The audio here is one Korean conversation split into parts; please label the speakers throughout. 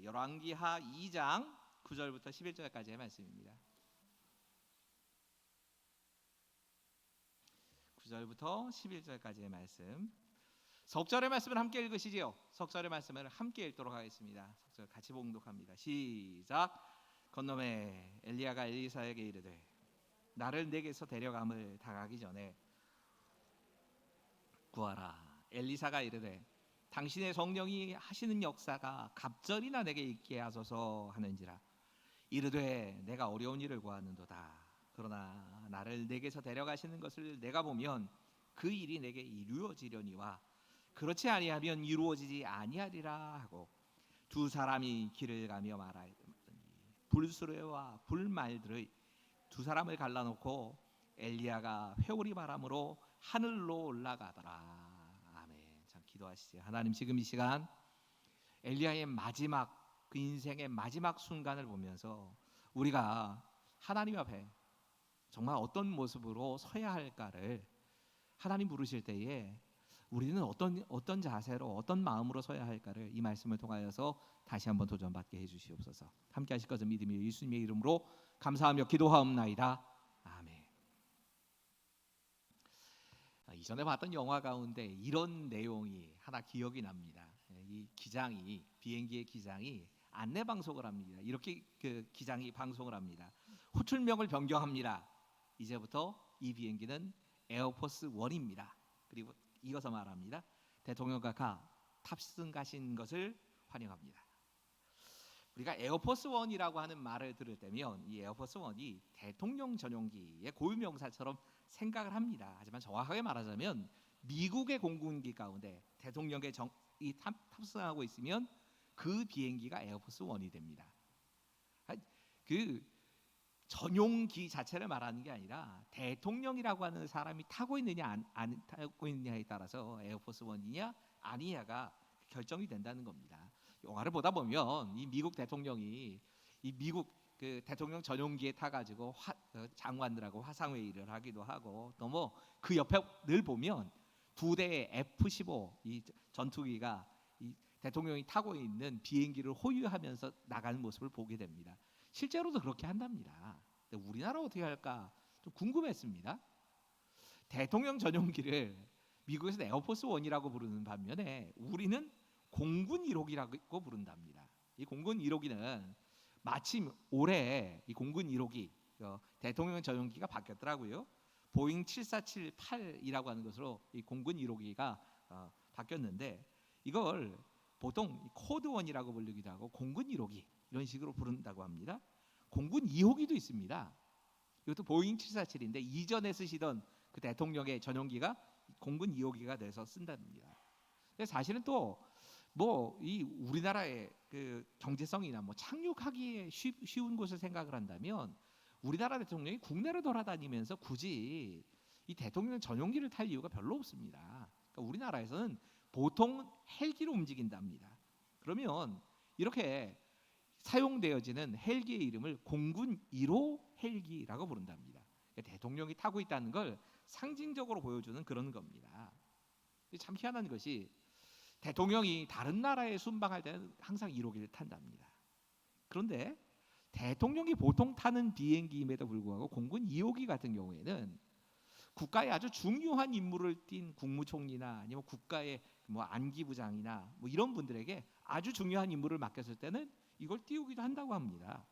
Speaker 1: 열왕기하 2장 9절부터 11절까지의 말씀입니다. 9절부터 11절까지의 말씀. 석절의 말씀을 함께 읽으시지요. 석절의 말씀을 함께 읽도록 하겠습니다. 석절 같이 봉독합니다. 시작. 건너매 엘리야가 엘리사에게 이르되 나를 내게서 데려감을 당하기 전에 구하라. 엘리사가 이르되 당신의 성령이 하시는 역사가 갑절이나 내게 있게 하소서 하는지라. 이르되 내가 어려운 일을 구하는도다. 그러나 나를 내게서 데려가시는 것을 내가 보면 그 일이 내게 이루어지려니와 그렇지 아니하면 이루어지지 아니하리라 하고 두 사람이 길을 가며 말하더니 불수레와 불말들의 두 사람을 갈라놓고 엘리야가 회오리 바람으로 하늘로 올라가더라. 아멘. 참 기도하시죠. 하나님, 지금 이 시간 엘리야의 마지막, 그 인생의 마지막 순간을 보면서 우리가 하나님 앞에 정말 어떤 모습으로 서야 할까를 하나님 부르실 때에 우리는 어떤 자세로 어떤 마음으로 서야 할까를 이 말씀을 통하여서 다시 한번 도전받게 해주시옵소서. 함께 하실 것을 믿으며 예수님의 이름으로 감사하며 기도하옵나이다. 아멘. 이전에 봤던 영화 가운데 이런 내용이 하나 기억이 납니다. 이 기장이, 비행기의 기장이 안내 방송을 합니다. 이렇게 그 기장이 방송을 합니다. 호출명을 변경합니다. 이제부터 이 비행기는 에어포스 1입니다. 그리고 이어서 말합니다. 대통령과 탑승 가신 것을 환영합니다. 우리가 에어포스 1이라고 하는 말을 들을 때면 이 에어포스 1이 대통령 전용기의 고유명사처럼 생각을 합니다. 하지만 정확하게 말하자면 미국의 공군기 가운데 대통령의 탑승하고 있으면 그 비행기가 에어포스 1이 됩니다. 그 전용기 자체를 말하는 게 아니라 대통령이라고 하는 사람이 타고 있느냐 안 타고 있느냐에 따라서 에어포스 1이냐 아니냐가 결정이 된다는 겁니다. 영화를 보다 보면 이 미국 대통령이 이 미국 그 대통령 전용기에 타가지고 장관들하고 화상회의를 하기도 하고 또 뭐 그 옆에 늘 보면 두 대의 F-15 이 전투기가 이 대통령이 타고 있는 비행기를 호유하면서 나가는 모습을 보게 됩니다. 실제로도 그렇게 한답니다. 근데 우리나라 어떻게 할까 좀 궁금했습니다. 대통령 전용기를 미국에서 에어포스 1이라고 부르는 반면에 우리는 공군 1호기라고 부른답니다. 이 공군 1호기는 마침 올해 이 공군 1호기 대통령 전용기가 바뀌었더라고요. 보잉 7478이라고 하는 것으로 이 공군 1호기가 바뀌었는데 이걸 보통 코드 1이라고 부르기도 하고 공군 1호기 이런 식으로 부른다고 합니다. 공군 2호기도 있습니다. 이것도 보잉 747인데 이전에 쓰시던 그 대통령의 전용기가 공군 2호기가 돼서 쓴답니다. 근데 사실은 또 뭐 이 우리나라의 그 경제성이나 뭐 착륙하기에 쉬운 곳을 생각을 한다면 우리나라 대통령이 국내를 돌아다니면서 굳이 이 대통령 전용기를 탈 이유가 별로 없습니다. 그러니까 우리나라에서는 보통 헬기로 움직인답니다. 그러면 이렇게 사용되어지는 헬기의 이름을 공군 1호 헬기라고 부른답니다. 그러니까 대통령이 타고 있다는 걸 상징적으로 보여주는 그런 겁니다. 참 희한한 것이 대통령이 다른 나라에 순방할 때는 항상 1호기를 탄답니다. 그런데 대통령이 보통 타는 비행기임에도 불구하고 공군 2호기 같은 경우에는 국가의 아주 중요한 임무를 띈 국무총리나 아니면 국가의 뭐 안기부장이나 뭐 이런 분들에게 아주 중요한 임무를 맡겼을 때는 이걸 띄우기도 한다고 합니다.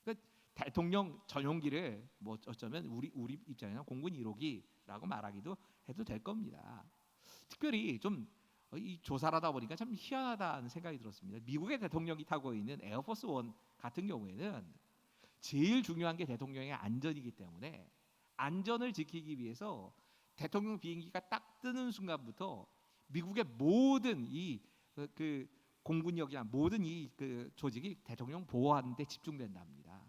Speaker 1: 그러니까 대통령 전용기를 뭐 어쩌면 우리 입장에서 공군 1호기라고 말하기도 해도 될 겁니다. 특별히 좀 이 조사를 하다 보니까 참 희한하다는 생각이 들었습니다. 미국의 대통령이 타고 있는 에어포스 1 같은 경우에는 제일 중요한 게 대통령의 안전이기 때문에 안전을 지키기 위해서 대통령 비행기가 딱 뜨는 순간부터 미국의 모든 이 그 공군력이나 모든 이 그 조직이 대통령 보호하는 데 집중된답니다.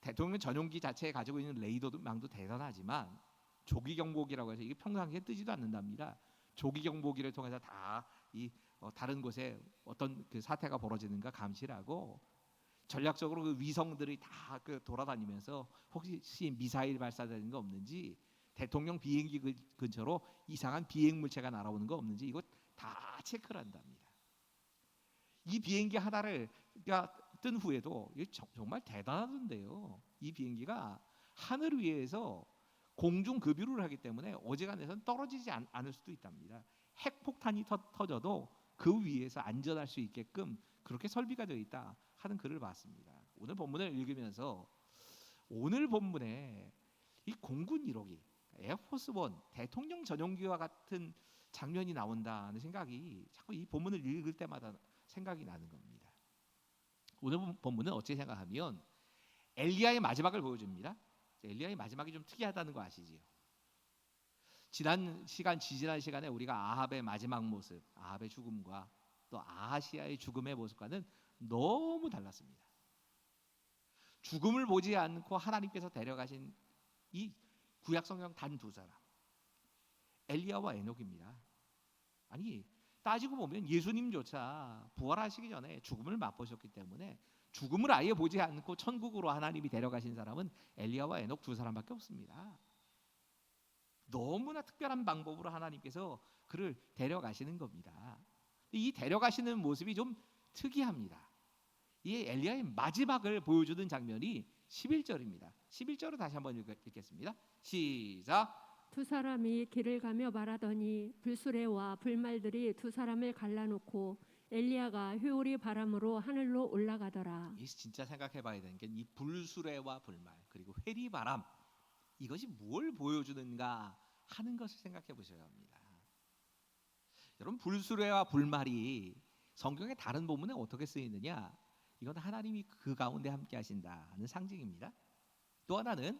Speaker 1: 대통령 전용기 자체에 가지고 있는 레이더망도 대단하지만 조기 경보기라고 해서 이게 평상시에 뜨지도 않는답니다. 조기 경보기를 통해서 다 이 다른 곳에 어떤 그 사태가 벌어지는가 감시를 하고 전략적으로 그 위성들이 다 그 돌아다니면서 혹시 미사일 발사되는 거 없는지 대통령 비행기 근처로 이상한 비행 물체가 날아오는 거 없는지 이거 다 체크를 한답니다. 이 비행기 하나를 뜬 후에도 정말 대단하던데요. 이 비행기가 하늘 위에서 공중 급유를 하기 때문에 어지간해서는 떨어지지 않을 수도 있답니다. 핵폭탄이 터져도 그 위에서 안전할 수 있게끔 그렇게 설비가 되어 있다 하는 글을 봤습니다. 오늘 본문을 읽으면서 오늘 본문에 이 공군 1호기 에어포스 원 대통령 전용기와 같은 장면이 나온다는 생각이 자꾸 이 본문을 읽을 때마다 생각이 나는 겁니다. 오늘 본문은 어찌 생각하면 엘리야의 마지막을 보여줍니다. 엘리야의 마지막이 좀 특이하다는 거 아시지요? 지난 시간에 우리가 아합의 마지막 모습, 아합의 죽음과 또 아하시아의 죽음의 모습과는 너무 달랐습니다. 죽음을 보지 않고 하나님께서 데려가신 이 구약 성경 단 두 사람, 엘리야와 에녹입니다. 아니 따지고 보면 예수님조차 부활하시기 전에 죽음을 맛보셨기 때문에 죽음을 아예 보지 않고 천국으로 하나님이 데려가신 사람은 엘리야와 에녹 두 사람밖에 없습니다. 너무나 특별한 방법으로 하나님께서 그를 데려가시는 겁니다. 이 데려가시는 모습이 좀 특이합니다. 이 엘리야의 마지막을 보여주는 장면이 11절입니다. 11절을 다시 한번 읽겠습니다. 시작.
Speaker 2: 두 사람이 길을 가며 말하더니 불수레와 불말들이 두 사람을 갈라놓고 엘리야가 회오리 바람으로 하늘로 올라가더라.
Speaker 1: 이 진짜 생각해봐야 되는 게 이 불수레와 불말 그리고 회리바람 이것이 뭘 보여주는가 하는 것을 생각해 보셔야 합니다. 여러분 불수레와 불말이 성경의 다른 본문에 어떻게 쓰이느냐? 이건 하나님이 그 가운데 함께 하신다는 상징입니다. 또 하나는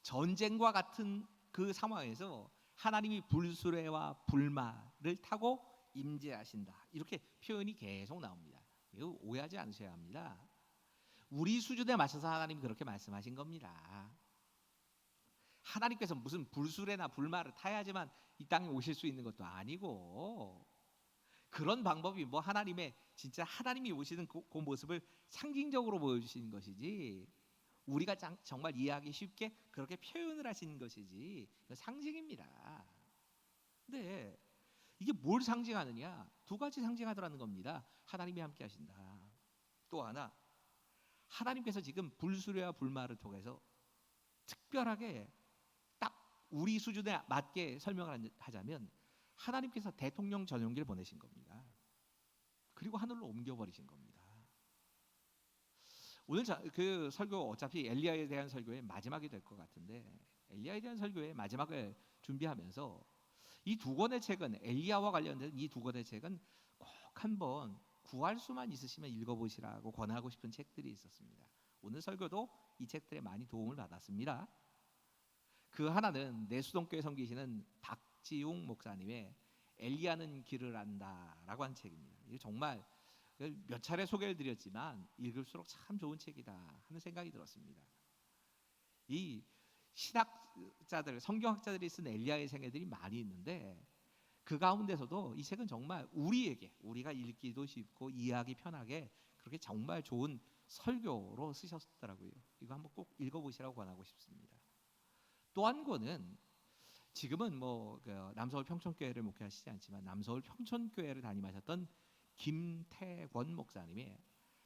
Speaker 1: 전쟁과 같은 그 상황에서 하나님이 불수레와 불말을 타고 임재하신다. 이렇게 표현이 계속 나옵니다. 이거 오해하지 않으셔야 합니다. 우리 수준에 맞춰서 하나님이 그렇게 말씀하신 겁니다. 하나님께서 무슨 불수레나 불말을 타야지만 이 땅에 오실 수 있는 것도 아니고 그런 방법이 뭐 하나님의 진짜 하나님이 오시는 그 모습을 상징적으로 보여주시는 것이지 우리가 정말 이해하기 쉽게 그렇게 표현을 하시는 것이지 상징입니다. 근데 이게 뭘 상징하느냐? 두 가지 상징하더라는 겁니다. 하나님이 함께 하신다. 또 하나 하나님께서 지금 불수레와 불말을 통해서 특별하게 딱 우리 수준에 맞게 설명을 하자면 하나님께서 대통령 전용기를 보내신 겁니다. 그리고 하늘로 옮겨버리신 겁니다. 오늘 그 설교 어차피 엘리야에 대한 설교의 마지막이 될 것 같은데 엘리야에 대한 설교의 마지막을 준비하면서 이 두 권의 책은 엘리야와 관련된 이 두 권의 책은 꼭 한번 구할 수만 있으시면 읽어보시라고 권하고 싶은 책들이 있었습니다. 오늘 설교도 이 책들에 많이 도움을 받았습니다. 그 하나는 내수동교에 섬기시는 박지웅 목사님의 엘리야는 길을 안다라고 한 책입니다. 이게 정말 몇 차례 소개를 드렸지만 읽을수록 참 좋은 책이다 하는 생각이 들었습니다. 이 신학자들, 성경학자들이 쓴 엘리야의 생애들이 많이 있는데 그 가운데서도 이 책은 정말 우리가 읽기도 쉽고 이해하기 편하게 그렇게 정말 좋은 설교로 쓰셨더라고요. 이거 한번 꼭 읽어보시라고 권하고 싶습니다. 또 한 권은 지금은 그 남서울 평촌교회를 목회하시지 않지만 남서울 평촌교회를 담임하셨던 김태권 목사님의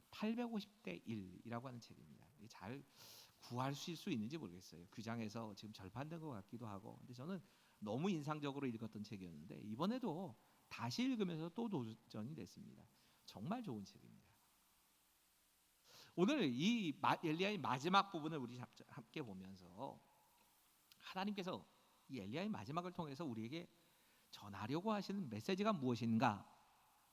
Speaker 1: 850대 1이라고 하는 책입니다. 잘 구하실 수 있는지 모르겠어요. 규장에서 지금 절판된 것 같기도 하고. 근데 저는 너무 인상적으로 읽었던 책이었는데 이번에도 다시 읽으면서 또 도전이 됐습니다. 정말 좋은 책입니다. 오늘 이 엘리야의 마지막 부분을 우리 함께 보면서 하나님께서 이 엘리야의 마지막을 통해서 우리에게 전하려고 하시는 메시지가 무엇인가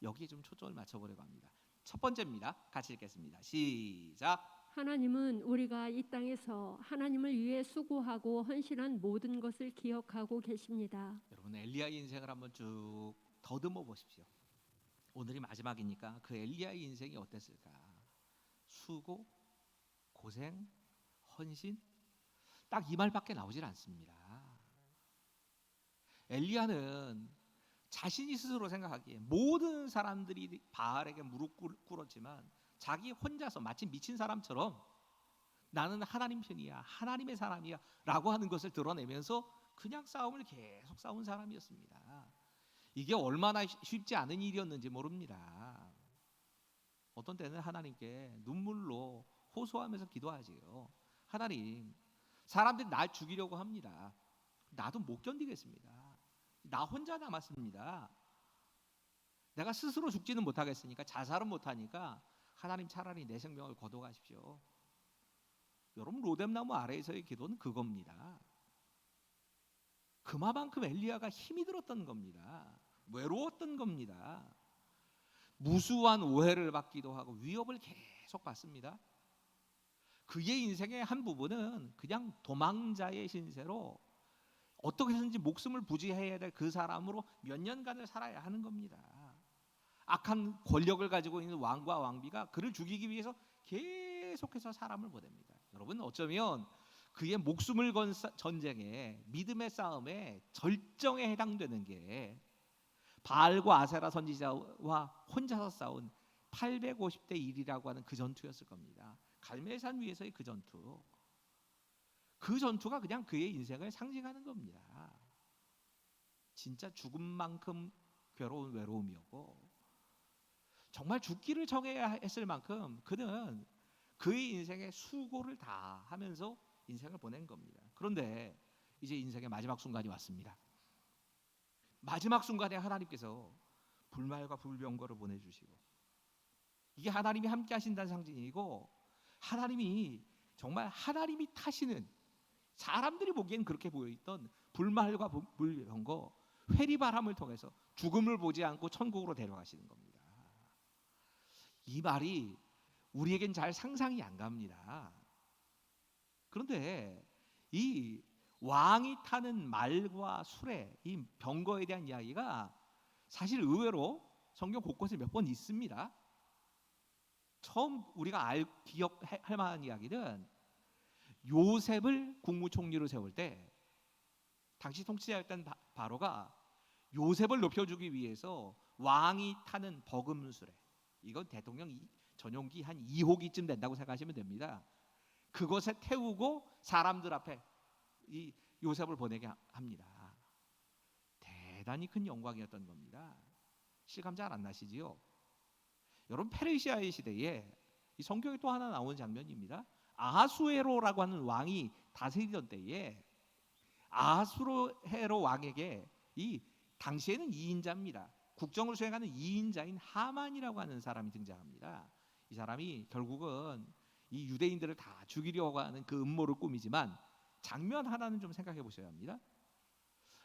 Speaker 1: 여기에 좀 초점을 맞춰보려고 합니다. 첫 번째입니다. 같이 읽겠습니다. 시작.
Speaker 2: 하나님은 우리가 이 땅에서 하나님을 위해 수고하고 헌신한 모든 것을 기억하고 계십니다.
Speaker 1: 여러분 엘리야의 인생을 한번 쭉 더듬어 보십시오. 오늘이 마지막이니까 그 엘리야의 인생이 어땠을까? 수고, 고생, 헌신 딱 이 말밖에 나오질 않습니다. 엘리야는 자신이 스스로 생각하기에 모든 사람들이 바알에게 무릎 꿇었지만 자기 혼자서 마치 미친 사람처럼 나는 하나님 편이야, 하나님의 사람이야 라고 하는 것을 드러내면서 그냥 싸움을 계속 싸운 사람이었습니다. 이게 얼마나 쉽지 않은 일이었는지 모릅니다. 어떤 때는 하나님께 눈물로 호소하면서 기도하지요. 하나님, 사람들이 날 죽이려고 합니다. 나도 못 견디겠습니다. 나 혼자 남았습니다. 내가 스스로 죽지는 못하겠으니까, 자살은 못하니까 하나님 차라리 내 생명을 거둬가십시오. 여러분, 로뎀나무 아래에서의 기도는 그겁니다. 그만큼 엘리야가 힘이 들었던 겁니다. 외로웠던 겁니다. 무수한 오해를 받기도 하고 위협을 계속 받습니다. 그의 인생의 한 부분은 그냥 도망자의 신세로 어떻게 해서든지 목숨을 부지해야 될 그 사람으로 몇 년간을 살아야 하는 겁니다. 악한 권력을 가지고 있는 왕과 왕비가 그를 죽이기 위해서 계속해서 사람을 보냅니다. 여러분, 어쩌면 그의 목숨을 건 전쟁에, 믿음의 싸움에 절정에 해당되는 게 바알과 아세라 선지자와 혼자서 싸운 850대 1이라고 하는 그 전투였을 겁니다. 갈멜산 위에서의 그 전투. 그 전투가 그냥 그의 인생을 상징하는 겁니다. 진짜 죽음만큼 괴로운 외로움이었고, 정말 죽기를 정해야 했을 만큼 그는 그의 인생의 수고를 다 하면서 인생을 보낸 겁니다. 그런데 이제 인생의 마지막 순간이 왔습니다. 마지막 순간에 하나님께서 불말과 불병거를 보내주시고, 이게 하나님이 함께 하신다는 상징이고, 하나님이 정말 하나님이 타시는, 사람들이 보기엔 그렇게 보여있던 불말과 불병거, 회리바람을 통해서 죽음을 보지 않고 천국으로 데려가시는 겁니다. 이 말이 우리에겐 잘 상상이 안 갑니다. 그런데 이 왕이 타는 말과 수레, 이 병거에 대한 이야기가 사실 의외로 성경 곳곳에 몇 번 있습니다. 처음 우리가 기억할 만한 이야기는 요셉을 국무총리로 세울 때 당시 통치자였던 바로가 요셉을 높여주기 위해서 왕이 타는 버금수레, 이건 대통령 전용기 한 2호기쯤 된다고 생각하시면 됩니다. 그것에 태우고 사람들 앞에 이 요셉을 보내게 합니다. 대단히 큰 영광이었던 겁니다. 실감 잘 안 나시지요? 여러분, 페르시아의 시대에 이 성경에 또 하나 나오는 장면입니다. 아하수에로라고 하는 왕이 다스리던 때에 아하수에로 왕에게, 이 당시에는 2인자입니다. 국정을 수행하는 2인자인 하만이라고 하는 사람이 등장합니다. 이 사람이 결국은 이 유대인들을 다 죽이려고 하는 그 음모를 꾸미지만, 장면 하나는 좀 생각해 보셔야 합니다.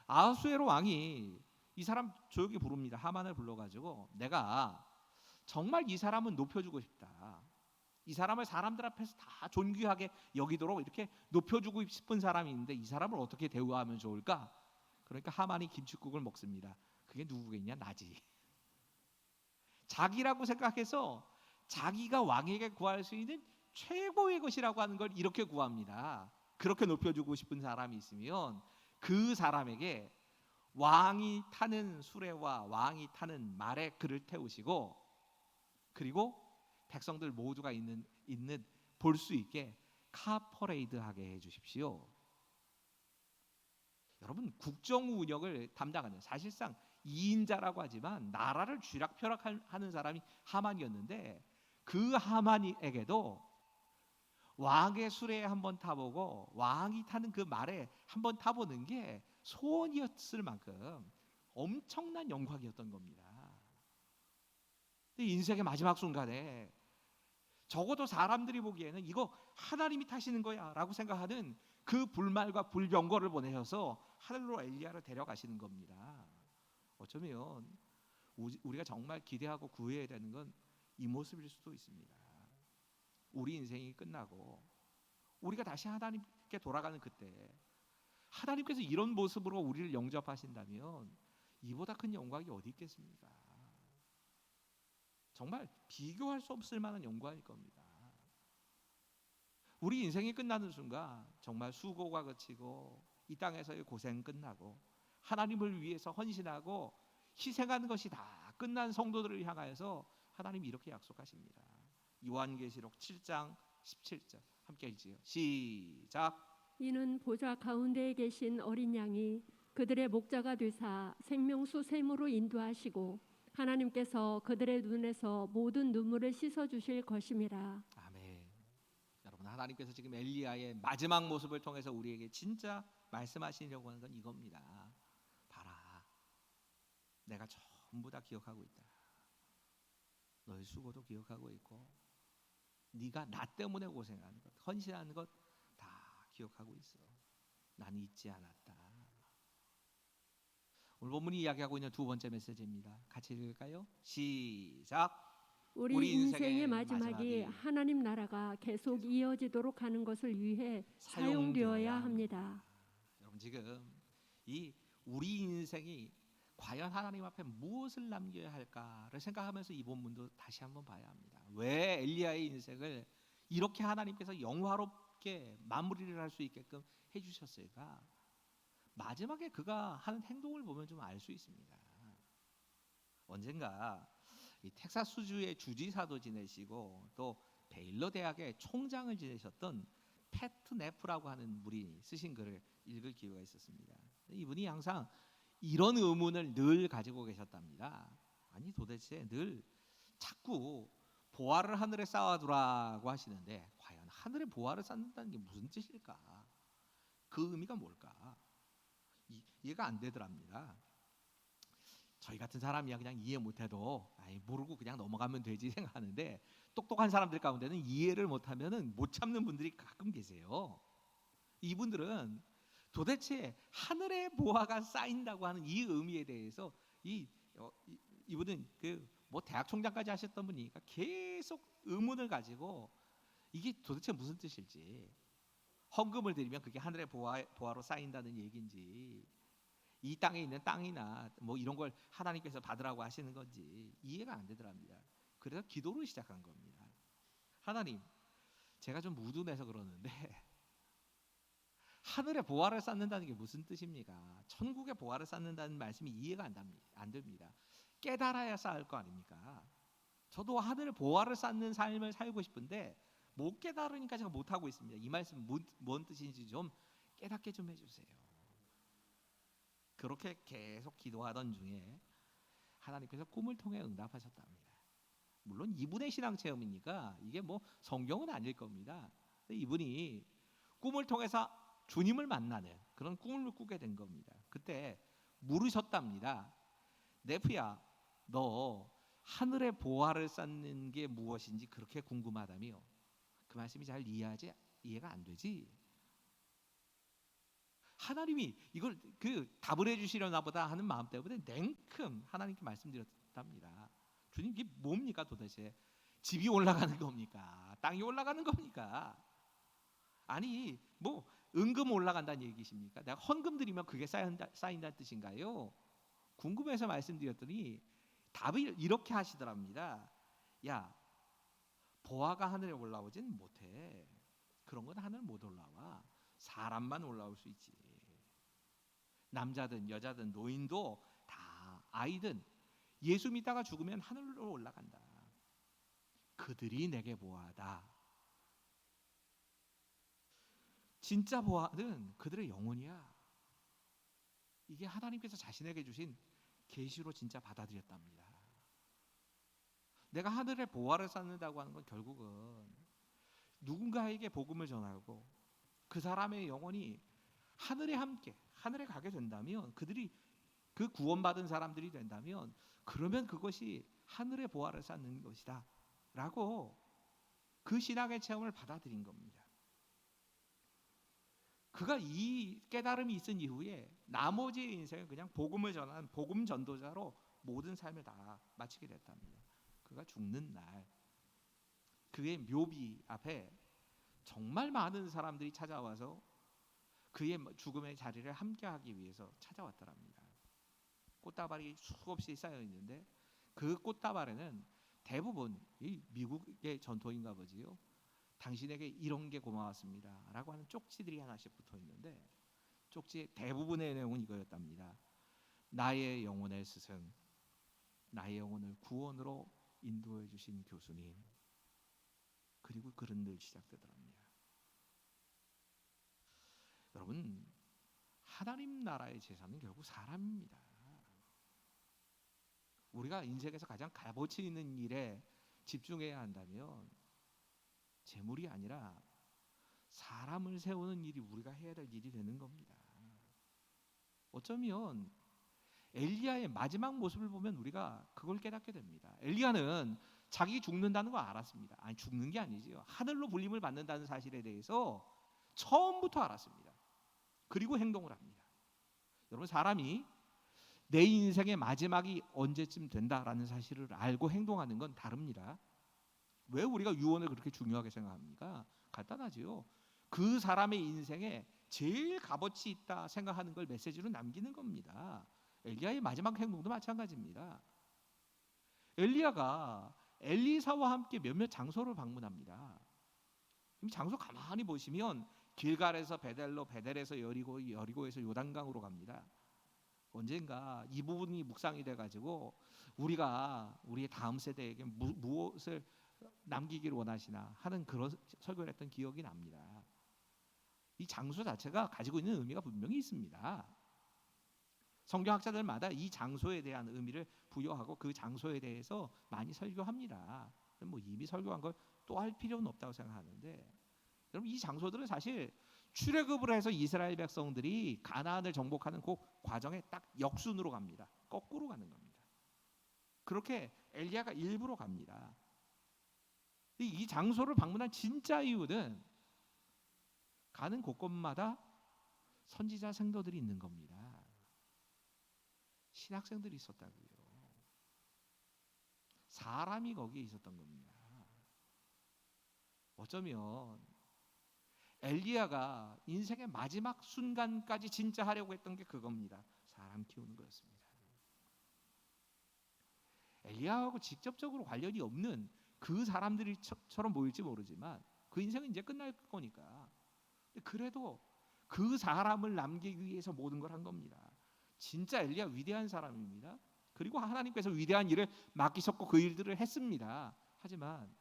Speaker 1: 아하수에로 왕이 이 사람 조용히 부릅니다. 하만을 불러가지고, 내가 정말 이 사람은 높여주고 싶다. 이 사람을 사람들 앞에서 다 존귀하게 여기도록 이렇게 높여주고 싶은 사람이 있는데 이 사람을 어떻게 대우하면 좋을까? 그러니까 하만이 김칫국을 먹습니다. 그게 누구겠냐? 나지. 자기라고 생각해서 자기가 왕에게 구할 수 있는 최고의 것이라고 하는 걸 이렇게 구합니다. 그렇게 높여주고 싶은 사람이 있으면 그 사람에게 왕이 타는 수레와 왕이 타는 말에 그를 태우시고, 그리고 백성들 모두가 있는 볼 수 있게 카퍼레이드하게 해주십시오. 여러분, 국정 운영을 담당하는, 사실상 2인자라고 하지만 나라를 쥐락펴락하는 사람이 하만이었는데, 그 하만에게도 왕의 수레에 한번 타보고 왕이 타는 그 말에 한번 타보는 게 소원이었을 만큼 엄청난 영광이었던 겁니다. 인생의 마지막 순간에 적어도 사람들이 보기에는 이거 하나님이 타시는 거야 라고 생각하는 그 불말과 불병거를 보내셔서 하늘로 엘리야를 데려가시는 겁니다. 어쩌면 우리가 정말 기대하고 구해야 되는 건 이 모습일 수도 있습니다. 우리 인생이 끝나고 우리가 다시 하나님께 돌아가는 그때, 하나님께서 이런 모습으로 우리를 영접하신다면 이보다 큰 영광이 어디 있겠습니까? 정말 비교할 수 없을 만한 영광일 겁니다. 우리 인생이 끝나는 순간 정말 수고가 그치고 이 땅에서의 고생 끝나고 하나님을 위해서 헌신하고 희생하는 것이 다 끝난 성도들을 향하여서 하나님이 이렇게 약속하십니다. 요한계시록 7장 17절 함께 읽지요. 시작.
Speaker 2: 이는 보좌 가운데에 계신 어린 양이 그들의 목자가 되사 생명수 샘으로 인도하시고 하나님께서 그들의 눈에서 모든 눈물을 씻어 주실 것임이라.
Speaker 1: 아멘. 여러분, 하나님께서 지금 엘리야의 마지막 모습을 통해서 우리에게 진짜 말씀하시려고 하는 건 이겁니다. 봐라, 내가 전부 다 기억하고 있다. 너의 수고도 기억하고 있고, 네가 나 때문에 고생하는 것, 헌신하는 것 다 기억하고 있어. 난 잊지 않았다. 오늘 본문이 이야기하고 있는 두 번째 메시지입니다. 같이 읽을까요? 시작.
Speaker 2: 우리 인생의 마지막이 하나님 나라가 계속 이어지도록 하는 것을 위해 사용되어야 합니다.
Speaker 1: 여러분, 지금 이 우리 인생이 과연 하나님 앞에 무엇을 남겨야 할까를 생각하면서 이 본문도 다시 한번 봐야 합니다. 왜 엘리야의 인생을 이렇게 하나님께서 영화롭게 마무리를 할 수 있게끔 해주셨을까? 마지막에 그가 하는 행동을 보면 좀 알 수 있습니다. 언젠가 이 텍사스주의 주지사도 지내시고 또 베일러 대학의 총장을 지내셨던 패트 네프라고 하는 분이 쓰신 글을 읽을 기회가 있었습니다. 이분이 항상 이런 의문을 늘 가지고 계셨답니다. 아니, 도대체 늘 자꾸 보화를 하늘에 쌓아두라고 하시는데 과연 하늘에 보화를 쌓는다는 게 무슨 뜻일까? 그 의미가 뭘까? 이해가 안 되더랍니다. 저희 같은 사람이야 그냥 이해 못해도 모르고 그냥 넘어가면 되지 생각하는데, 똑똑한 사람들 가운데는 이해를 못하면은 못 참는 분들이 가끔 계세요. 이분들은 도대체 하늘에 보화가 쌓인다고 하는 이 의미에 대해서 이분은 뭐 대학 총장까지 하셨던 분이니까 계속 의문을 가지고 이게 도대체 무슨 뜻일지, 헌금을 드리면 그게 하늘의 보화로 쌓인다는 얘기인지, 이 땅에 있는 땅이나 뭐 이런 걸 하나님께서 받으라고 하시는 건지 이해가 안 되더랍니다. 그래서 기도를 시작한 겁니다. 하나님, 제가 좀 무둔해서 그러는데 하늘에 보화를 쌓는다는 게 무슨 뜻입니까? 천국에 보화를 쌓는다는 말씀이 이해가 안 됩니다. 깨달아야 쌓을 거 아닙니까? 저도 하늘에 보화를 쌓는 삶을 살고 싶은데 못 깨달으니까 제가 못 하고 있습니다. 이 말씀 뭔 뜻인지 좀 깨닫게 좀 해주세요. 그렇게 계속 기도하던 중에 하나님께서 꿈을 통해 응답하셨답니다. 물론 이분의 신앙 체험이니까 이게 뭐 성경은 아닐 겁니다. 이분이 꿈을 통해서 주님을 만나는 그런 꿈을 꾸게 된 겁니다. 그때 물으셨답니다. 네프야, 너 하늘에 보화를 쌓는 게 무엇인지 그렇게 궁금하다며? 그 말씀이 잘 이해가 안 되지? 하나님이 이걸 답을 해주시려나 보다 하는 마음 때문에 냉큼 하나님께 말씀드렸답니다. 주님, 이게 뭡니까 도대체? 집이 올라가는 겁니까? 땅이 올라가는 겁니까? 아니, 뭐 은금 올라간다는 얘기십니까? 내가 헌금 드리면 그게 쌓인다는 뜻인가요? 궁금해서 말씀드렸더니 답을 이렇게 하시더랍니다. 야, 보화가 하늘에 올라오진 못해. 그런 건 하늘 못 올라와. 사람만 올라올 수 있지. 남자든 여자든 노인도 다, 아이든 예수 믿다가 죽으면 하늘로 올라간다. 그들이 내게 보아하다. 진짜 보아는 그들의 영혼이야. 이게 하나님께서 자신에게 주신 계시로 진짜 받아들였답니다. 내가 하늘에 보화를 쌓는다고 하는 건 결국은 누군가에게 복음을 전하고 그 사람의 영혼이 하늘에 가게 된다면, 그들이 그 구원받은 사람들이 된다면, 그러면 그것이 하늘의 보화를 쌓는 것이다 라고 그 신앙의 체험을 받아들인 겁니다. 그가 이 깨달음이 있은 이후에 나머지의 인생을 그냥 복음을 전하는 복음 전도자로 모든 삶을 다 마치게 됐답니다. 그가 죽는 날 그의 묘비 앞에 정말 많은 사람들이 찾아와서 그의 죽음의 자리를 함께하기 위해서 찾아왔더랍니다. 꽃다발이 수없이 쌓여 있는데 그 꽃다발에는 대부분 이 미국의 전통인가 보지요. 당신에게 이런 게 고마웠습니다 라고 하는 쪽지들이 하나씩 붙어 있는데, 쪽지의 대부분의 내용은 이거였답니다. 나의 영혼의 스승, 나의 영혼을 구원으로 인도해 주신 교수님. 그리고 글은 늘 시작되더랍니다. 여러분, 하나님 나라의 재산은 결국 사람입니다. 우리가 인생에서 가장 값어치 있는 일에 집중해야 한다면 재물이 아니라 사람을 세우는 일이 우리가 해야 될 일이 되는 겁니다. 어쩌면 엘리야의 마지막 모습을 보면 우리가 그걸 깨닫게 됩니다. 엘리야는 자기 죽는다는 거 알았습니다. 아니, 죽는 게 아니지요. 하늘로 불림을 받는다는 사실에 대해서 처음부터 알았습니다. 그리고 행동을 합니다. 여러분, 사람이 내 인생의 마지막이 언제쯤 된다라는 사실을 알고 행동하는 건 다릅니다. 왜 우리가 유언을 그렇게 중요하게 생각합니까? 간단하지요. 그 사람의 인생에 제일 값어치 있다 생각하는 걸 메시지로 남기는 겁니다. 엘리야의 마지막 행동도 마찬가지입니다. 엘리야가 엘리사와 함께 몇몇 장소를 방문합니다. 이 장소 가만히 보시면 길갈에서 베델로, 베델에서 여리고, 여리고에서 요단강으로 갑니다. 언젠가 이 부분이 묵상이 돼가지고 우리가 우리의 다음 세대에게 무엇을 남기기를 원하시나 하는 그런 설교를 했던 기억이 납니다. 이 장소 자체가 가지고 있는 의미가 분명히 있습니다. 성경학자들마다 이 장소에 대한 의미를 부여하고 그 장소에 대해서 많이 설교합니다. 뭐 이미 설교한 걸 또 할 필요는 없다고 생각하는데, 여러분, 이 장소들은 사실 출애굽을 해서 이스라엘 백성들이 가나안을 정복하는 그 과정에 딱 역순으로 갑니다. 거꾸로 가는 겁니다. 그렇게 엘리야가 일부러 갑니다. 이 장소를 방문한 진짜 이유는 가는 곳곳마다 선지자 생도들이 있는 겁니다. 신학생들이 있었다고요. 사람이 거기에 있었던 겁니다. 어쩌면 엘리야가 인생의 마지막 순간까지 진짜 하려고 했던 게 그겁니다. 사람 키우는 거였습니다. 엘리야하고 직접적으로 관련이 없는 그 사람들이처럼 보일지 모르지만 그 인생은 이제 끝날 거니까. 그래도 그 사람을 남기기 위해서 모든 걸 한 겁니다. 진짜 엘리야 위대한 사람입니다. 그리고 하나님께서 위대한 일을 맡기셨고 그 일들을 했습니다. 하지만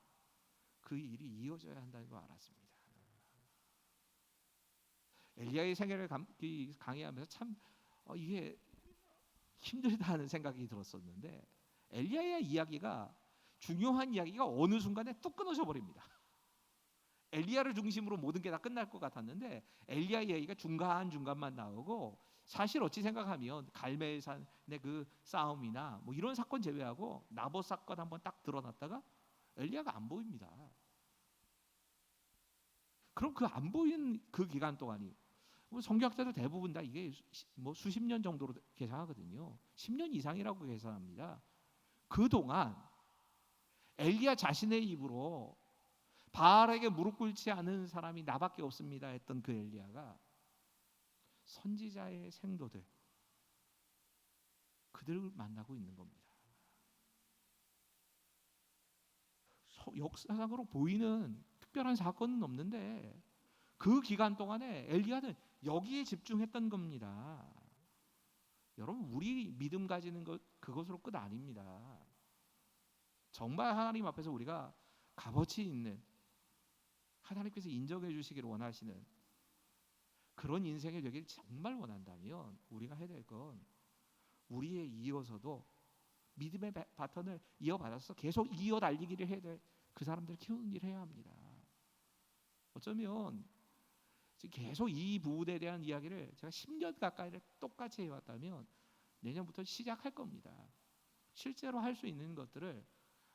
Speaker 1: 그 일이 이어져야 한다는 걸 알았습니다. 엘리야의 생애를 강의하면서 참 이게 힘들다는 생각이 들었었는데, 엘리야의 이야기가, 중요한 이야기가 어느 순간에 뚝 끊어져 버립니다. 엘리야를 중심으로 모든 게 다 끝날 것 같았는데 엘리야 이야기가 중간중간만 나오고, 사실 어찌 생각하면 갈멜산의 그 싸움이나 뭐 이런 사건 제외하고 나봇 사건 한번 딱 드러났다가 엘리야가 안 보입니다. 그럼 그 안 보이는 그 기간 동안이, 성경학자들 대부분 다 이게 뭐 수십 년 정도로 계산하거든요. 10년 이상이라고 계산합니다. 그동안 엘리야 자신의 입으로 바알에게 무릎 꿇지 않은 사람이 나밖에 없습니다 했던 그 엘리야가 선지자의 생도들, 그들을 만나고 있는 겁니다. 역사상으로 보이는 특별한 사건은 없는데 그 기간 동안에 엘리야는 여기에 집중했던 겁니다. 여러분, 우리 믿음 가지는 것 그것으로 끝 아닙니다. 정말 하나님 앞에서 우리가 값어치 있는, 하나님께서 인정해 주시기를 원하시는 그런 인생이 되길 정말 원한다면 우리가 해야 될 건 우리에 이어서도 믿음의 바톤을 이어받아서 계속 이어 달리기를 해야 될 그 사람들을 키우는 일을 해야 합니다. 어쩌면 지금 계속 이 부분에 대한 이야기를 제가 10년 가까이를 똑같이 해왔다면 내년부터 시작할 겁니다. 실제로 할 수 있는 것들을,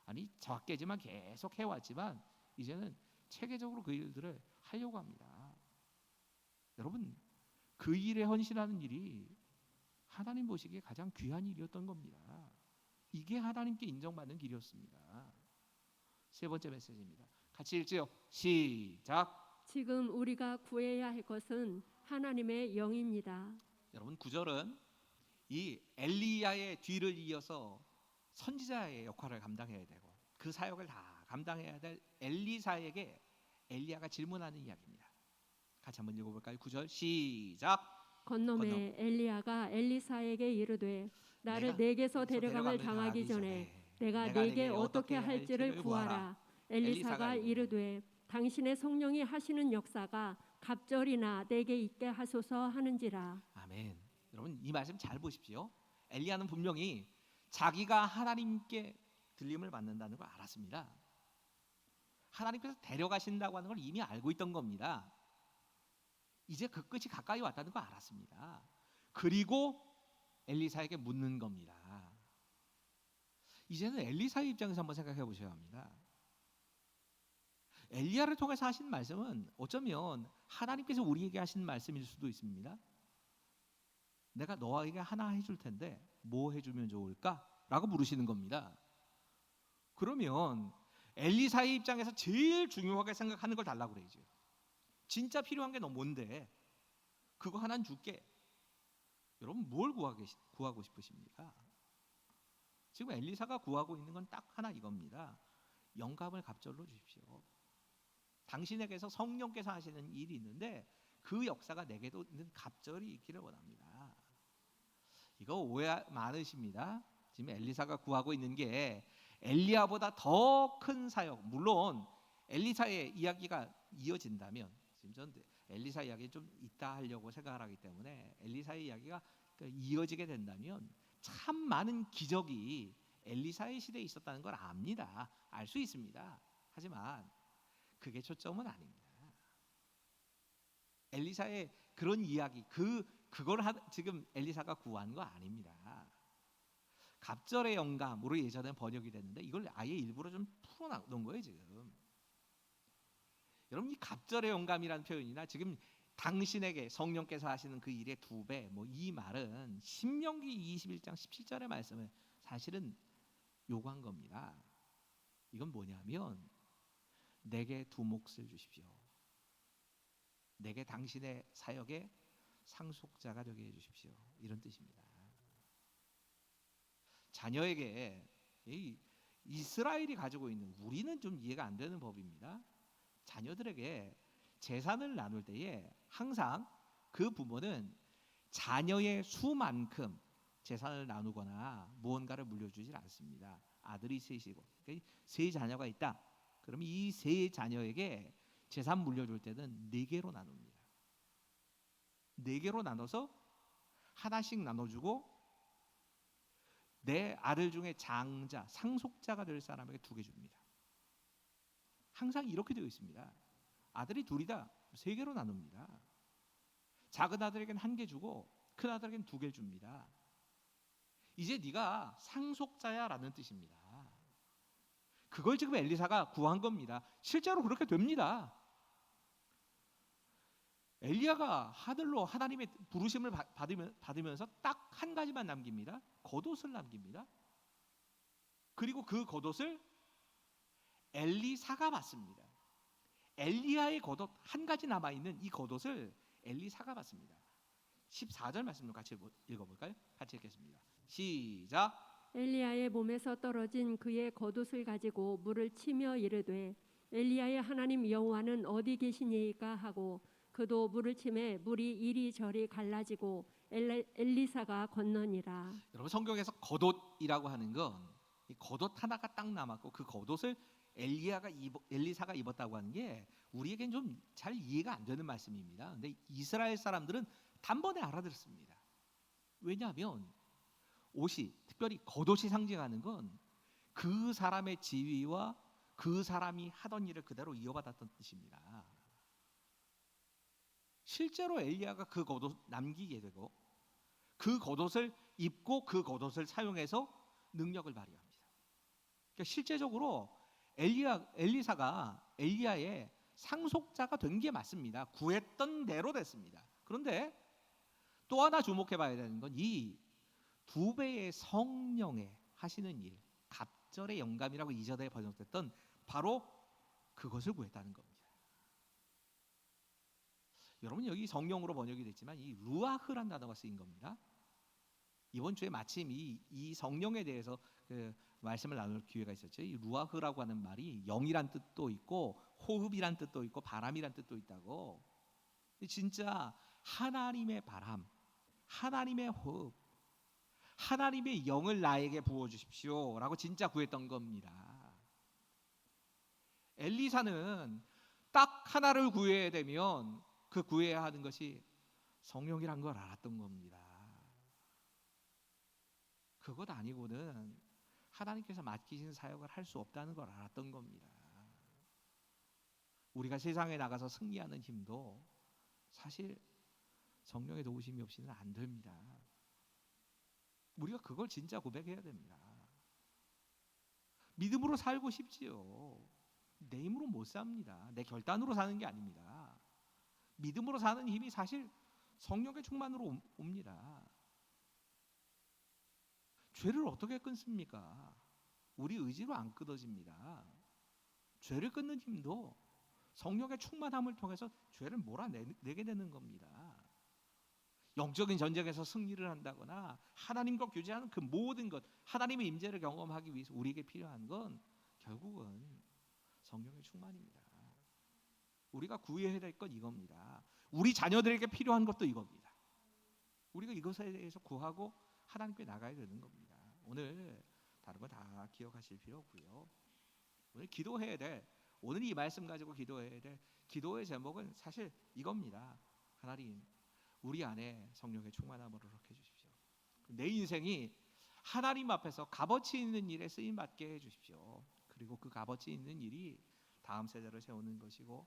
Speaker 1: 아니 작게지만 계속 해왔지만 이제는 체계적으로 그 일들을 하려고 합니다. 여러분, 그 일에 헌신하는 일이 하나님 보시기에 가장 귀한 일이었던 겁니다. 이게 하나님께 인정받는 길이었습니다. 세 번째 메시지입니다. 같이 읽지요. 시작.
Speaker 2: 지금 우리가 구해야 할 것은 하나님의 영입니다.
Speaker 1: 여러분, 9절은 이 엘리야의 뒤를 이어서 선지자의 역할을 감당해야 되고 그 사역을 다 감당해야 될 엘리사에게 엘리야가 질문하는 이야기입니다. 같이 한번 읽어볼까요? 9절 시작.
Speaker 2: 건너매 엘리야가 엘리사에게 이르되 나를 내게서 데려감을 당하기 전에 내가 네게 어떻게 할지를 구하라. 엘리사가 이르되 당신의 성령이 하시는 역사가 갑절이나 내게 있게 하소서 하는지라.
Speaker 1: 아멘. 여러분, 이 말씀 잘 보십시오. 엘리야는 분명히 자기가 하나님께 들림을 받는다는 걸 알았습니다. 하나님께서 데려가신다고 하는 걸 이미 알고 있던 겁니다. 이제 그 끝이 가까이 왔다는 걸 알았습니다. 그리고 엘리사에게 묻는 겁니다. 이제는 엘리사의 입장에서 한번 생각해 보셔야 합니다. 엘리야를 통해서 하신 말씀은 어쩌면 하나님께서 우리에게 하신 말씀일 수도 있습니다. 내가 너에게 하나 해줄 텐데 뭐 해주면 좋을까? 라고 물으시는 겁니다. 그러면 엘리사의 입장에서 제일 중요하게 생각하는 걸 달라고 그래야죠. 진짜 필요한 게 너 뭔데? 그거 하나는 줄게. 여러분 뭘 구하고 싶으십니까? 지금 엘리사가 구하고 있는 건 딱 하나 이겁니다. 영감을 갑절로 주십시오. 당신에게서 성령께서 하시는 일이 있는데 그 역사가 내게도 있는 갑절이 있기를 원합니다. 이거 오해 많으십니다. 지금 엘리사가 구하고 있는 게 엘리야보다 더 큰 사역. 물론 엘리사의 이야기가 이어진다면, 지금 전 엘리사 이야기 좀 이따 하려고 생각을 하기 때문에 엘리사의 이야기가 이어지게 된다면 참 많은 기적이 엘리사의 시대에 있었다는 걸 압니다. 알 수 있습니다. 하지만 그게 초점은 아닙니다. 엘리사의 그런 이야기, 그걸 지금 엘리사가 구한 거 아닙니다. 갑절의 영감으로 예전에 번역이 됐는데 이걸 아예 일부러 좀 풀어놓은 거예요 지금. 여러분 이 갑절의 영감이라는 표현이나 지금 당신에게 성령께서 하시는 그 일의 2배, 이 말은 신명기 21장 17절의 말씀을 사실은 요구한 겁니다. 이건 뭐냐면 내게 2몫을 주십시오. 내게 당신의 사역의 상속자가 되게 해주십시오. 이런 뜻입니다. 자녀에게 이스라엘이 가지고 있는, 우리는 좀 이해가 안 되는 법입니다. 자녀들에게 재산을 나눌 때에 항상 그 부모는 자녀의 수만큼 재산을 나누거나 무언가를 물려주질 않습니다. 아들이 셋이고 세 자녀가 있다. 그러면 이 세 자녀에게 재산 물려줄 때는 4개로 나눕니다. 4개로 나눠서 하나씩 나눠주고 내 아들 중에 장자, 상속자가 될 사람에게 2개 줍니다. 항상 이렇게 되어 있습니다. 아들이 2이다, 3개로 나눕니다. 작은 아들에게는 1개 주고 큰 아들에게는 2개를 줍니다. 이제 네가 상속자야라는 뜻입니다. 그걸 지금 엘리사가 구한 겁니다. 실제로 그렇게 됩니다. 엘리야가 하늘로 하나님의 부르심을 받으면서 딱 한 가지만 남깁니다. 겉옷을 남깁니다. 그리고 그 겉옷을 엘리사가 받습니다. 엘리야의 겉옷 한 가지 남아있는 이 겉옷을 엘리사가 받습니다. 14절 말씀을 같이 읽어볼까요? 같이 읽겠습니다. 시작.
Speaker 2: 엘리야의 몸에서 떨어진 그의 겉옷을 가지고 물을 치며 이르되 엘리야의 하나님 여호와는 어디 계시니이까 하고 그도 물을 치매 물이 이리저리 갈라지고 엘리사가 건너니라.
Speaker 1: 여러분 성경에서 겉옷이라고 하는 건 이 겉옷 하나가 딱 남았고 그 겉옷을 엘리사가 입었다고 하는 게 우리에겐 좀 잘 이해가 안 되는 말씀입니다. 근데 이스라엘 사람들은 단번에 알아들었습니다. 왜냐하면 옷이, 특별히 겉옷이 상징하는 건 그 사람의 지위와 그 사람이 하던 일을 그대로 이어받았던 뜻입니다. 실제로 엘리야가 그 겉옷 남기게 되고 그 겉옷을 입고 그 겉옷을 사용해서 능력을 발휘합니다. 그러니까 실제적으로 엘리사가 엘리야의 상속자가 된 게 맞습니다. 구했던 대로 됐습니다. 그런데 또 하나 주목해 봐야 되는 건 이 2배의 성령의 하시는 일, 갑절의 영감이라고 이전에 번역됐던 바로 그것을 구했다는 겁니다. 여러분 여기 성령으로 번역이 됐지만 이 루아흐란 단어가 쓰인 겁니다. 이번 주에 마침 이 성령에 대해서 그 말씀을 나눌 기회가 있었죠. 이 루아흐라고 하는 말이 영이란 뜻도 있고 호흡이란 뜻도 있고 바람이란 뜻도 있다고. 진짜 하나님의 바람, 하나님의 호흡, 하나님의 영을 나에게 부어주십시오라고 진짜 구했던 겁니다. 엘리사는 딱 하나를 구해야 되면 그 구해야 하는 것이 성령이란 걸 알았던 겁니다. 그것 아니고는 하나님께서 맡기신 사역을 할 수 없다는 걸 알았던 겁니다. 우리가 세상에 나가서 승리하는 힘도 사실 성령의 도우심이 없이는 안 됩니다. 우리가 그걸 진짜 고백해야 됩니다. 믿음으로 살고 싶지요. 내 힘으로 못 삽니다. 내 결단으로 사는 게 아닙니다. 믿음으로 사는 힘이 사실 성령의 충만으로 옵니다. 죄를 어떻게 끊습니까? 우리 의지로 안 끊어집니다. 죄를 끊는 힘도 성령의 충만함을 통해서 죄를 몰아내게 되는 겁니다. 영적인 전쟁에서 승리를 한다거나 하나님과 교제하는 그 모든 것, 하나님의 임재를 경험하기 위해서 우리에게 필요한 건 결국은 성령의 충만입니다. 우리가 구해야 될 건 이겁니다. 우리 자녀들에게 필요한 것도 이겁니다. 우리가 이것에 대해서 구하고 하나님께 나가야 되는 겁니다. 오늘 다른 거 다 기억하실 필요 없고요. 오늘 기도해야 돼. 오늘 이 말씀 가지고 기도해야 돼. 기도의 제목은 사실 이겁니다. 하나님, 우리 안에 성령의 충만함을 허락해 주십시오. 내 인생이 하나님 앞에서 값어치 있는 일에 쓰임 받게 해 주십시오. 그리고 그 값어치 있는 일이 다음 세대를 세우는 것이고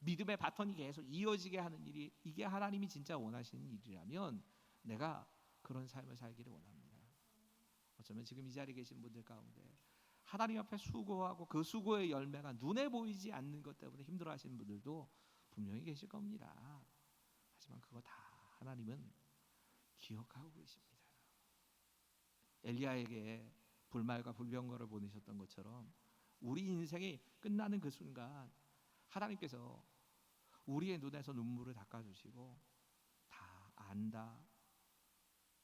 Speaker 1: 믿음의 바톤이 계속 이어지게 하는 일이, 이게 하나님이 진짜 원하시는 일이라면 내가 그런 삶을 살기를 원합니다. 어쩌면 지금 이 자리에 계신 분들 가운데 하나님 앞에 수고하고 그 수고의 열매가 눈에 보이지 않는 것 때문에 힘들어하시는 분들도 분명히 계실 겁니다. 하지만 그거 다 하나님은 기억하고 계십니다. 엘리야에게 불말과 불병거를 보내셨던 것처럼 우리 인생이 끝나는 그 순간 하나님께서 우리의 눈에서 눈물을 닦아주시고 다 안다,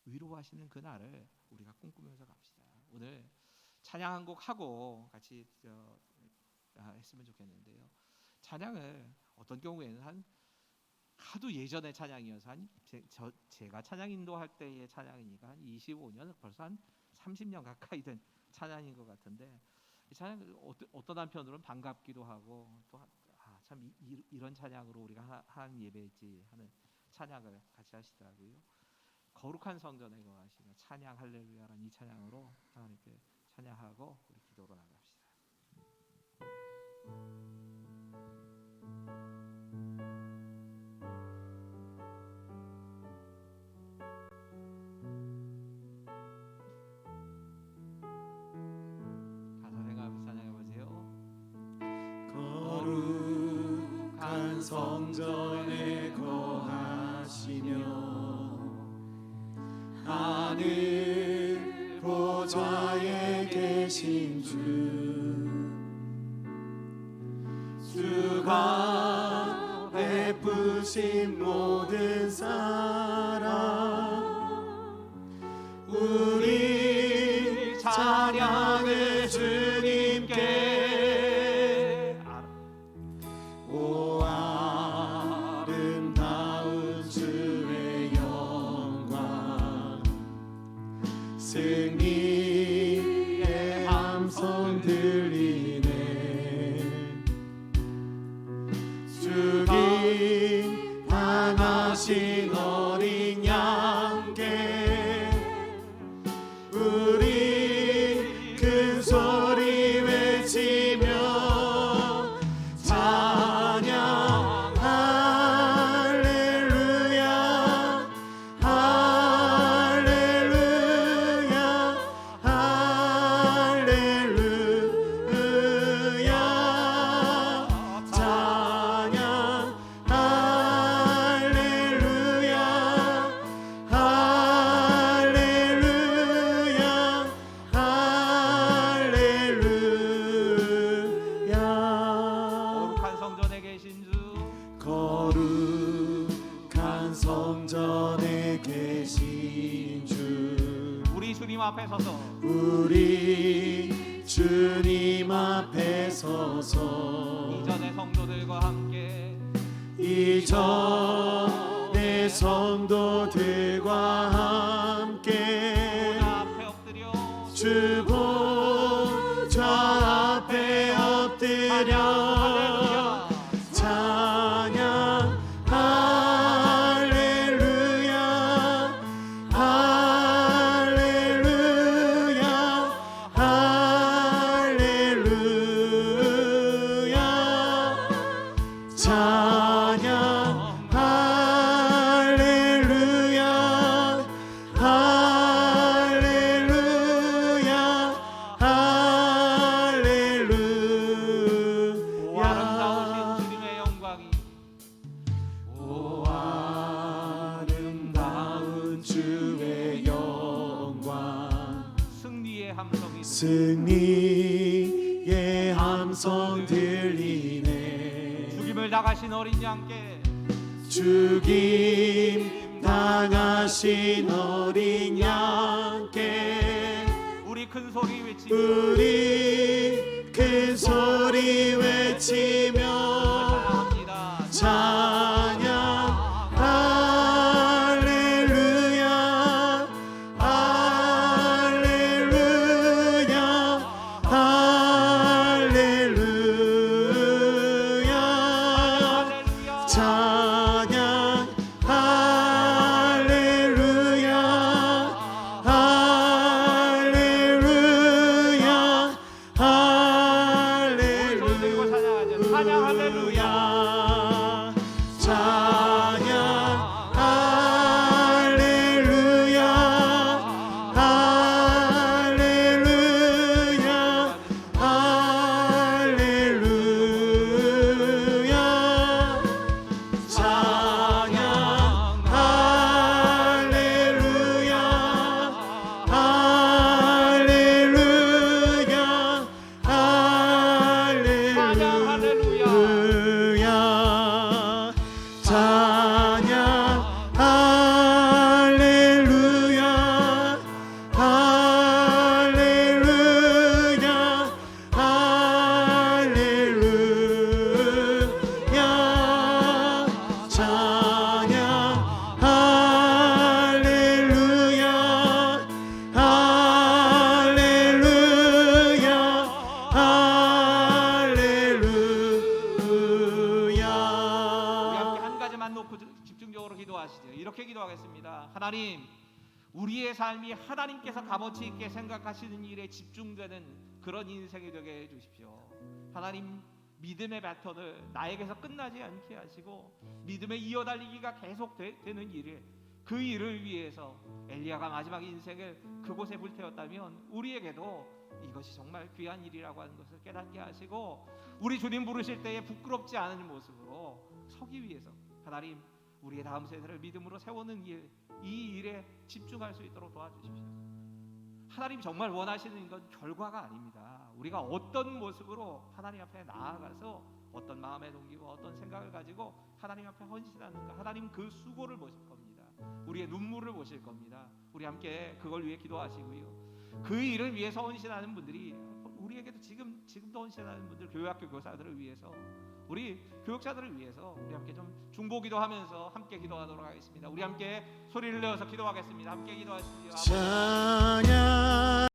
Speaker 1: 위로하시는 그날을 우리가 꿈꾸면서 갑시다. 오늘 찬양 한 곡 하고 같이 했으면 좋겠는데요. 찬양을 어떤 경우에는 하도 예전의 찬양이어서 제가 찬양 인도할 때의 찬양이니까 한 25년, 벌써 한 30년 가까이 된 찬양인 것 같은데, 이 찬양 어떤 한편으로는 반갑기도 하고 또 참 이런 찬양으로 우리가 하나님 예배했지 하는 찬양을 같이 하시더라고요. 거룩한 성전에 거하시며 찬양 할렐루야라는 이 찬양으로 하나님께 찬양하고 우리 기도로 나갑시다. 가사 생각하면서 찬양해 보세요.
Speaker 3: 거룩한 성전에 거하시며 하늘 보좌에 계신 주, 주가 베푸신 모든 사랑, 우리 찬양을 주님께, 오 아름다운 주의 영광, 승리의 함성 들리네. 주님 당하신 어린 양께 우리 큰 소리 외치며 찬양 할렐루야 할렐루야 할렐루야 찬양 할렐루야 할렐루야 할렐루야.
Speaker 1: 거룩한 성전에 계신 주,
Speaker 3: 거룩한 성전에 계신 주,
Speaker 1: 우리 주님 앞에 서서
Speaker 3: 우리 주님 앞에 서서
Speaker 1: 이전의 성도들과 함께
Speaker 3: 이전의 성도들과 함께
Speaker 1: 보좌 앞에 엎드려
Speaker 3: 주 보좌 앞에 엎드려 찬양 할렐루야 할렐루야 찬양 할렐루야 할렐루야
Speaker 1: 오 아름다우신
Speaker 3: 할렐루야
Speaker 1: 주님의 영광이
Speaker 3: 오 아름다운 주의 영광
Speaker 1: 승리의 함성이
Speaker 3: 승리의 함성 들리네
Speaker 1: 죽임을 당하신 어린 양께
Speaker 3: 죽임 당하신 어린 양께
Speaker 1: 우리 큰 소리 외치며
Speaker 3: 우리 큰 소리 외치며
Speaker 1: 찬양합니다.
Speaker 3: 찬양 할렐루야 할렐루야 할렐루야
Speaker 1: 할렐루야.
Speaker 3: 찬양 할렐루야 할렐루야
Speaker 1: 우리 손 들고 찬양하자. 찬양 할렐루야.
Speaker 3: 찬양 할렐루야 할렐루야 할렐루야 찬양 할렐루야
Speaker 1: 이렇게 기도하겠습니다. 하나님, 우리의 삶이 하나님께서 값어치 있게 생각하시는 일에 집중되는 그런 인생이 되게 해주십시오. 하나님, 믿음의 바톤을 나에게서 끝나지 않게 하시고 믿음의 이어달리기가 계속 되는 일을, 그 일을 위해서 엘리야가 마지막 인생을 그곳에 불태웠다면 우리에게도 이것이 정말 귀한 일이라고 하는 것을 깨닫게 하시고 우리 주님 부르실 때에 부끄럽지 않은 모습으로 서기 위해서 하나님, 우리의 다음 세대를 믿음으로 세우는 일, 이 일에 집중할 수 있도록 도와주십시오. 하나님 정말 원하시는 건 결과가 아닙니다. 우리가 어떤 모습으로 하나님 앞에 나아가서 어떤 마음의 동기와 어떤 생각을 가지고 하나님 앞에 헌신하는가, 하나님 그 수고를 보실 겁니다. 우리의 눈물을 보실 겁니다. 우리 함께 그걸 위해 기도하시고요. 그 일을 위해서 헌신하는 분들이 우리에게도 지금도 헌신하는 분들, 교회학교 교사들을 위해서, 우리 교육자들을 위해서 우리 함께 좀 중보기도 하면서 함께 기도하도록 하겠습니다. 우리 함께 소리를 내어서 기도하겠습니다. 함께 기도하시죠.
Speaker 3: 찬양